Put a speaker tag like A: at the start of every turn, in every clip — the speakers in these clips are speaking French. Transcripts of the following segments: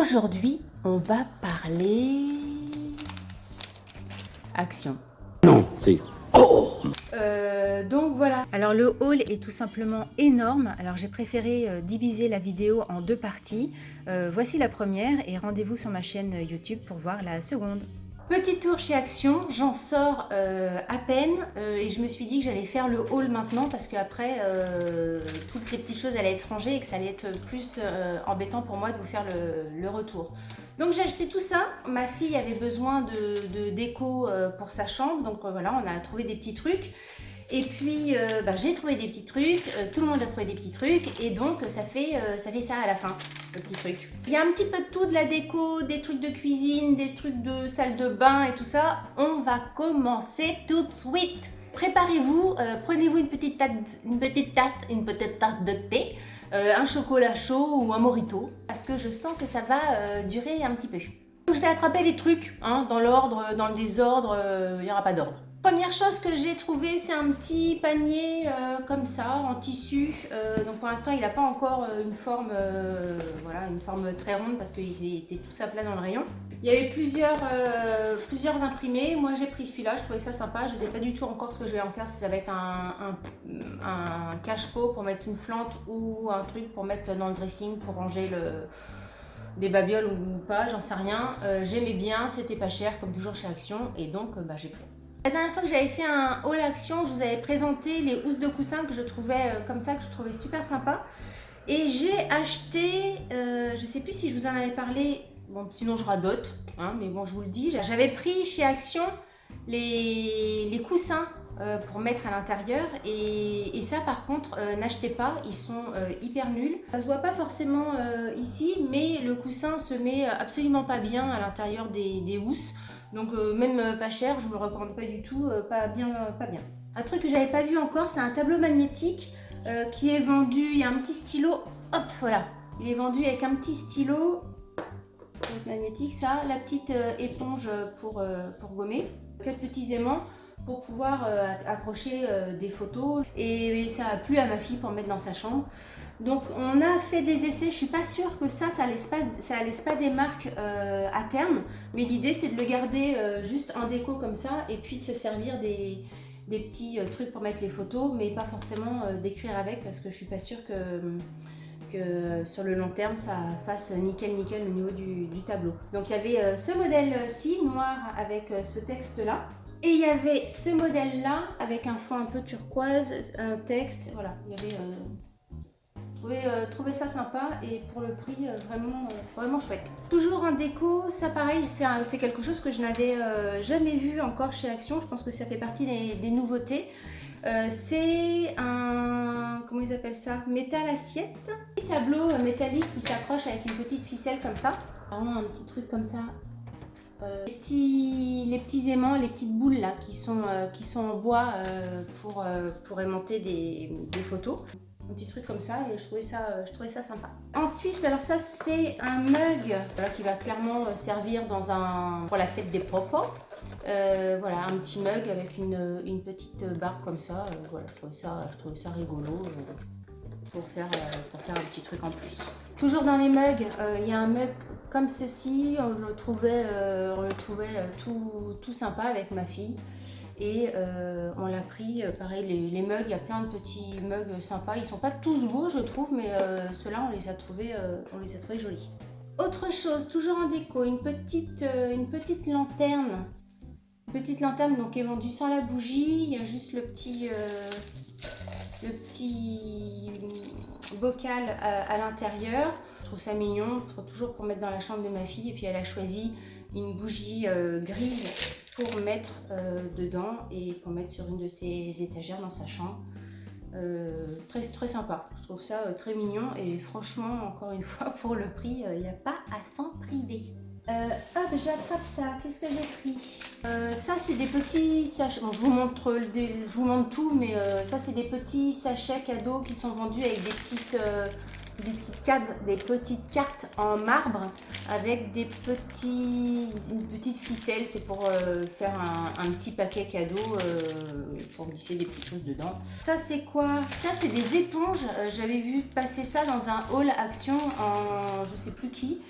A: Aujourd'hui, on va parler action.
B: Non, c'est...
A: Donc voilà. Alors le haul est tout simplement énorme. Alors j'ai préféré diviser la vidéo en deux parties. Voici la première et rendez-vous sur ma chaîne YouTube pour voir la seconde. Petit tour chez Action, j'en sors à peine et je me suis dit que j'allais faire le haul maintenant parce qu'après toutes les petites choses allaient être rangées et que ça allait être plus embêtant pour moi de vous faire le retour. Donc j'ai acheté tout ça, ma fille avait besoin de déco pour sa chambre, donc voilà, on a trouvé des petits trucs. Et puis j'ai trouvé des petits trucs, tout le monde a trouvé des petits trucs et donc ça fait ça à la fin, le petit truc. Il y a un petit peu de tout, de la déco, des trucs de cuisine, des trucs de salle de bain et tout ça. On va commencer tout de suite. Préparez-vous, prenez-vous une petite tasse de thé, un chocolat chaud ou un mojito parce que je sens que ça va durer un petit peu. Donc, je vais attraper les trucs dans l'ordre, dans le désordre, il n'y aura pas d'ordre. Première chose que j'ai trouvé, c'est un petit panier comme ça, en tissu. Donc pour l'instant, il n'a pas encore une forme, voilà, une forme très ronde parce qu'ils étaient tous à plat dans le rayon. Il y avait plusieurs imprimés. Moi, j'ai pris celui-là. Je trouvais ça sympa. Je ne sais pas du tout encore ce que je vais en faire. Si ça va être un cache-pot pour mettre une plante ou un truc pour mettre dans le dressing pour ranger des babioles ou pas. J'en sais rien. J'aimais bien. C'était pas cher comme toujours chez Action et donc j'ai pris. La dernière fois que j'avais fait un haul action, je vous avais présenté les housses de coussin que je trouvais comme ça, que je trouvais super sympa. Et j'ai acheté, je sais plus si je vous en avais parlé, bon sinon je radote, mais bon je vous le dis. J'avais pris chez Action les coussins pour mettre à l'intérieur et ça par contre n'achetez pas, ils sont hyper nuls. Ça se voit pas forcément ici, mais le coussin se met absolument pas bien à l'intérieur des housses. Donc même pas cher, je ne me le recommande pas du tout, pas bien. Un truc que j'avais pas vu encore, c'est un tableau magnétique qui est vendu, il y a un petit stylo, hop voilà, il est vendu avec un petit stylo magnétique, ça, la petite éponge pour gommer, 4 petits aimants pour pouvoir accrocher des photos et ça a plu à ma fille pour mettre dans sa chambre. Donc on a fait des essais, je suis pas sûre que ça laisse pas des marques à terme, mais l'idée c'est de le garder juste en déco comme ça et puis de se servir des petits trucs pour mettre les photos, mais pas forcément d'écrire avec parce que je suis pas sûre que sur le long terme ça fasse nickel au niveau du tableau. Donc il y avait ce modèle-ci noir avec ce texte-là. Et il y avait ce modèle-là avec un fond un peu turquoise, un texte, voilà, il y avait... trouvé ça sympa et pour le prix vraiment chouette. Toujours en déco, ça pareil, c'est quelque chose que je n'avais jamais vu encore chez Action. Je pense que ça fait partie des nouveautés. C'est un, comment ils appellent ça, métal assiette. Un petit tableau métallique qui s'accroche avec une petite ficelle comme ça. Vraiment un petit truc comme ça. Les petits aimants, les petites boules là qui sont en bois pour aimanter des photos. Un petit truc comme ça et je trouvais ça sympa. Ensuite, alors ça c'est un mug qui va clairement servir pour la fête des propos. Voilà, un petit mug avec une petite barre comme ça. Voilà, je trouvais ça rigolo pour faire un petit truc en plus. Toujours dans les mugs, il y a un mug comme ceci. On le trouvait tout sympa avec ma fille. Et on l'a pris, pareil, les mugs, il y a plein de petits mugs sympas. Ils sont pas tous beaux, je trouve, mais ceux-là, on les a trouvés jolis. Autre chose, toujours en déco, une petite lanterne. Une petite lanterne donc, qui est vendue sans la bougie. Il y a juste le petit bocal à l'intérieur. Je trouve ça mignon, toujours pour mettre dans la chambre de ma fille. Et puis elle a choisi une bougie grise pour mettre dedans et pour mettre sur une de ses étagères dans sa chambre. Très sympa, je trouve ça très mignon et franchement, encore une fois, pour le prix, il n'y a pas à s'en priver. Hop, j'attrape ça, qu'est-ce que j'ai pris? Ça c'est des petits sachets, bon, je vous montre tout, mais ça c'est des petits sachets cadeaux qui sont vendus avec des petites cartes en marbre avec une petite ficelle. C'est pour faire un petit paquet cadeau pour glisser des petites choses dedans. Ça c'est quoi? Ça c'est des éponges. J'avais vu passer ça dans un haul Action en je sais plus qui.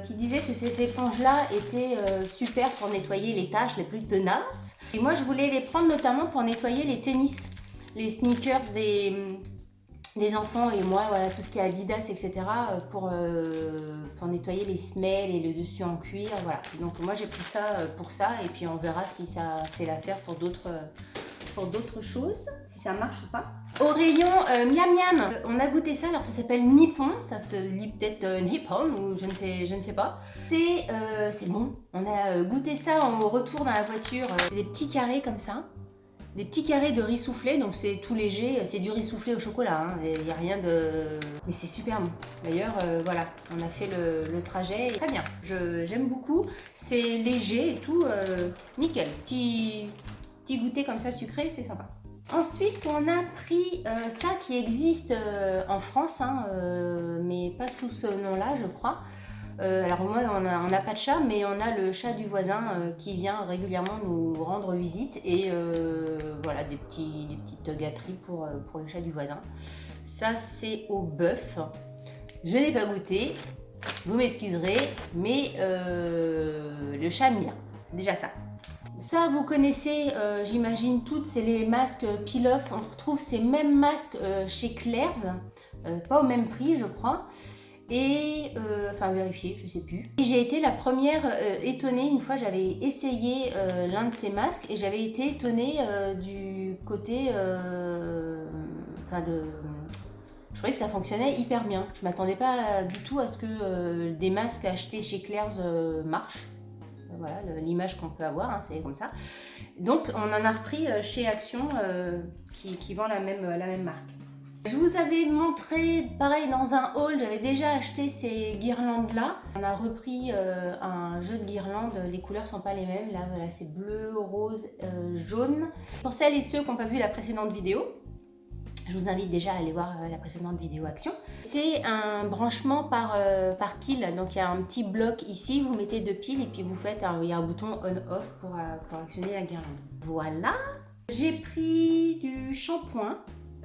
A: qui disait que ces éponges-là étaient super pour nettoyer les taches les plus tenaces. Et moi, je voulais les prendre notamment pour nettoyer les tennis, les sneakers des enfants et moi, voilà, tout ce qui est Adidas, etc. pour nettoyer les semelles et le dessus en cuir, voilà. Donc moi, j'ai pris ça pour ça et puis on verra si ça fait l'affaire pour d'autres choses, si ça marche ou pas. Au rayon miam miam, on a goûté ça, alors ça s'appelle Nippon, ça se lit peut-être Nippon ou je ne sais pas. C'est bon, on a goûté ça au retour dans la voiture, c'est des petits carrés comme ça. Des petits carrés de riz soufflé, donc c'est tout léger, c'est du riz soufflé au chocolat, il n'y a rien de... Mais c'est super bon. D'ailleurs, voilà, on a fait le trajet, très bien, j'aime beaucoup, c'est léger et tout, nickel. Petit goûter comme ça sucré, c'est sympa. Ensuite, on a pris ça qui existe en France, mais pas sous ce nom-là, je crois. Alors moi, on n'a pas de chat, mais on a le chat du voisin qui vient régulièrement nous rendre visite. Et voilà, des petites gâteries pour le chat du voisin. Ça, c'est au bœuf. Je n'ai pas goûté, vous m'excuserez, mais le chat aime bien. Déjà ça. Ça, vous connaissez, j'imagine toutes, c'est les masques Peel-Off. On retrouve ces mêmes masques chez Claire's, pas au même prix, je crois. Et enfin vérifier, je sais plus. Et j'ai été la première étonnée, une fois j'avais essayé l'un de ces masques et j'avais été étonnée du côté, je trouvais que ça fonctionnait hyper bien. Je m'attendais pas du tout à ce que des masques achetés chez Claire's marchent. Voilà l'image qu'on peut avoir, c'est comme ça. Donc on en a repris chez Action qui vend la même marque. Je vous avais montré, pareil dans un haul, j'avais déjà acheté ces guirlandes là. On a repris un jeu de guirlandes, les couleurs sont pas les mêmes, là voilà c'est bleu, rose, jaune. Pour celles et ceux qui n'ont pas vu la précédente vidéo, je vous invite déjà à aller voir la précédente vidéo action. C'est un branchement par pile, donc il y a un petit bloc ici, vous mettez 2 piles et puis vous faites, il y a un bouton on-off pour actionner la guirlande. Voilà, j'ai pris du shampoing.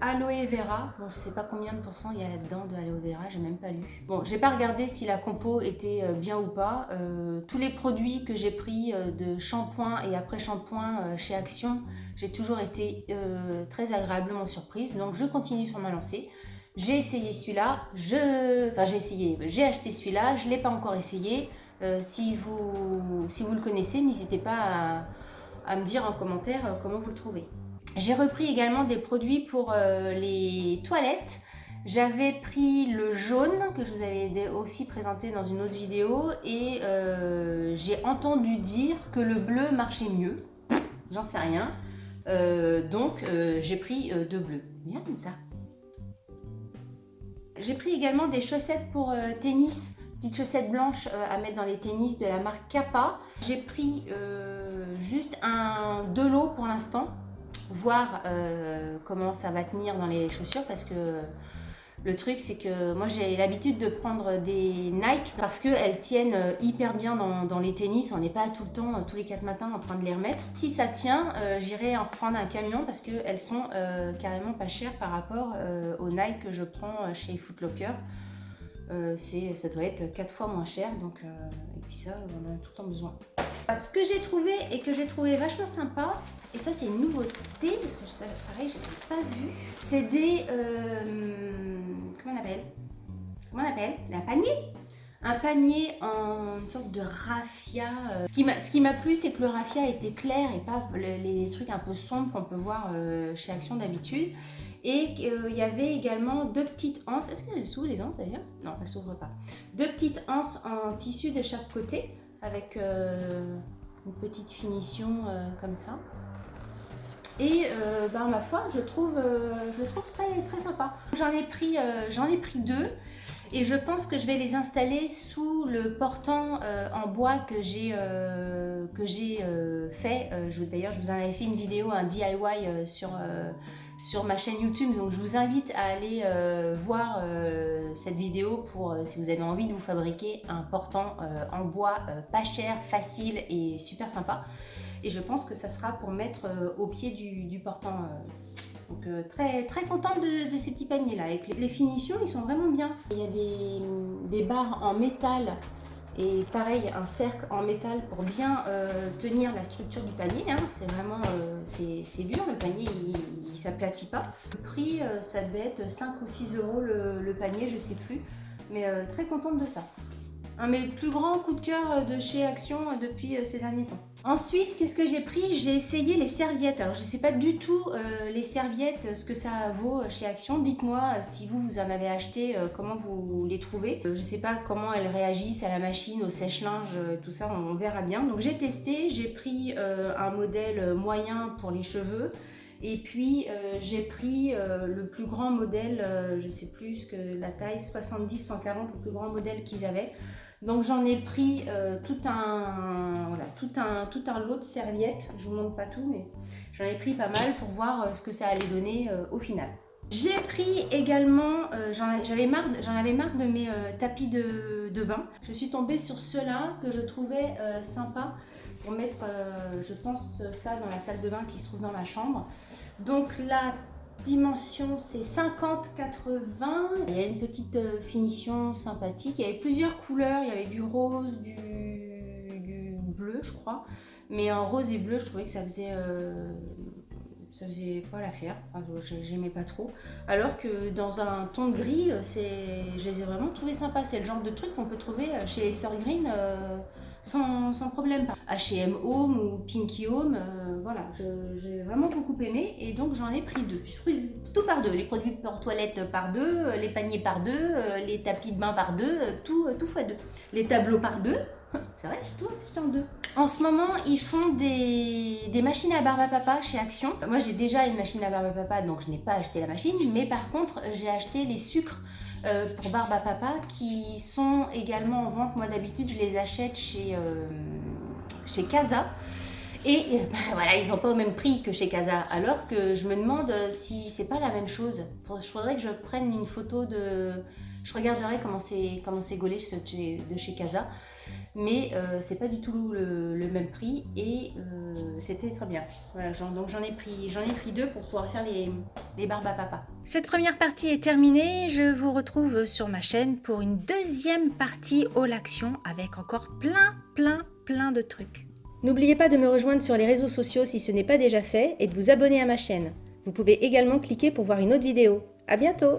A: Aloe vera, bon je sais pas combien de pourcents il y a là-dedans de aloe vera, j'ai même pas lu. Bon, j'ai pas regardé si la compo était bien ou pas. Tous les produits que j'ai pris de shampoing et après shampoing chez Action, j'ai toujours été très agréablement surprise. Donc je continue sur ma lancée. J'ai essayé celui-là, j'ai acheté celui-là, je l'ai pas encore essayé. Si vous le connaissez, n'hésitez pas à me dire en commentaire comment vous le trouvez. J'ai repris également des produits pour les toilettes. J'avais pris le jaune que je vous avais aussi présenté dans une autre vidéo et j'ai entendu dire que le bleu marchait mieux. J'en sais rien. Donc j'ai pris 2 bleus. Bien comme ça. J'ai pris également des chaussettes pour tennis. Petites chaussettes blanches à mettre dans les tennis de la marque Kappa. J'ai pris juste de l'eau pour l'instant. Voir comment ça va tenir dans les chaussures parce que le truc c'est que moi j'ai l'habitude de prendre des Nike parce qu'elles tiennent hyper bien dans les tennis, on n'est pas tout le temps, tous les 4 matins en train de les remettre. Si ça tient, j'irai en reprendre un camion parce qu'elles sont carrément pas chères par rapport aux Nike que je prends chez Foot Locker. Ça doit être 4 fois moins cher, donc, et puis ça on en a tout le temps besoin. Ce que j'ai trouvé et que j'ai trouvé vachement sympa, et ça c'est une nouveauté parce que ça pareil je l'ai pas vu, c'est des comment on appelle un panier en une sorte de raffia. Ce qui m'a plu c'est que le raffia était clair et pas les trucs un peu sombres qu'on peut voir chez Action d'habitude. Et il y avait également 2 petites anses. Est-ce qu'elles s'ouvrent les anses d'ailleurs? Non, elles s'ouvrent pas. 2 petites anses en tissu de chaque côté avec une petite finition comme ça. Et ma foi, je le trouve très, très sympa. J'en ai pris 2 et je pense que je vais les installer sous le portant en bois que j'ai fait. D'ailleurs, je vous en avais fait une vidéo, un DIY sur ma chaîne YouTube, donc je vous invite à aller voir cette vidéo pour si vous avez envie de vous fabriquer un portant en bois pas cher, facile et super sympa. Et je pense que ça sera pour mettre au pied du portant. Donc très, très contente de ces petits paniers là. Avec les finitions, ils sont vraiment bien. Il y a des barres en métal Et pareil, un cercle en métal pour bien tenir la structure du panier. Hein. C'est vraiment c'est dur, le panier il s'aplatit pas. Le prix, ça devait être 5 ou 6 euros le panier, je sais plus. Mais très contente de ça. Un de mes plus grands coups de cœur de chez Action depuis ces derniers temps. Ensuite, qu'est-ce que j'ai pris? J'ai essayé les serviettes. Alors, je ne sais pas du tout les serviettes, ce que ça vaut chez Action. Dites-moi si vous en avez acheté, comment vous les trouvez. Je ne sais pas comment elles réagissent à la machine, au sèche-linge, tout ça, on verra bien. Donc, j'ai testé, j'ai pris un modèle moyen pour les cheveux. Et puis j'ai pris le plus grand modèle, je ne sais plus que la taille 70-140, le plus grand modèle qu'ils avaient. Donc j'en ai pris tout un lot de serviettes. Je vous montre pas tout, mais j'en ai pris pas mal pour voir ce que ça allait donner au final. J'ai pris également, j'en avais marre de mes tapis de bain. Je suis tombée sur ceux-là que je trouvais sympa pour mettre, je pense, ça dans la salle de bain qui se trouve dans ma chambre. Donc la dimension c'est 50-80, il y a une petite finition sympathique, il y avait plusieurs couleurs, il y avait du rose, du bleu je crois, mais en rose et bleu je trouvais que ça faisait pas l'affaire, enfin, j'aimais pas trop, alors que dans un ton de gris, je les ai vraiment trouvés sympas, c'est le genre de truc qu'on peut trouver chez les Sœurs Green sans problème. H&M Home ou Pinky Home, voilà, j'ai vraiment beaucoup aimé et donc j'en ai pris 2. J'ai pris tout par 2, les produits pour toilette par 2, les paniers par 2, les tapis de bain par 2, tout fois 2. Les tableaux par 2, c'est vrai, j'ai tout acheté en 2. En ce moment, ils font des machines à barbe à papa chez Action. Moi, j'ai déjà une machine à barbe à papa, donc je n'ai pas acheté la machine, mais par contre, j'ai acheté les sucres pour barbe à papa qui sont également en vente. Moi d'habitude je les achète chez Casa et voilà, ils n'ont pas au même prix que chez Casa, alors que je me demande si c'est pas la même chose. Il faudrait que je prenne une photo je regarderai comment c'est gaulé de chez Casa, mais c'est pas du tout le même prix et c'était très bien. Voilà, donc j'en ai pris 2 pour pouvoir faire les barbes à papa. Cette première partie est terminée, je vous retrouve sur ma chaîne pour une deuxième partie haul action avec encore plein de trucs. N'oubliez pas de me rejoindre sur les réseaux sociaux si ce n'est pas déjà fait et de vous abonner à ma chaîne. Vous pouvez également cliquer pour voir une autre vidéo. À bientôt!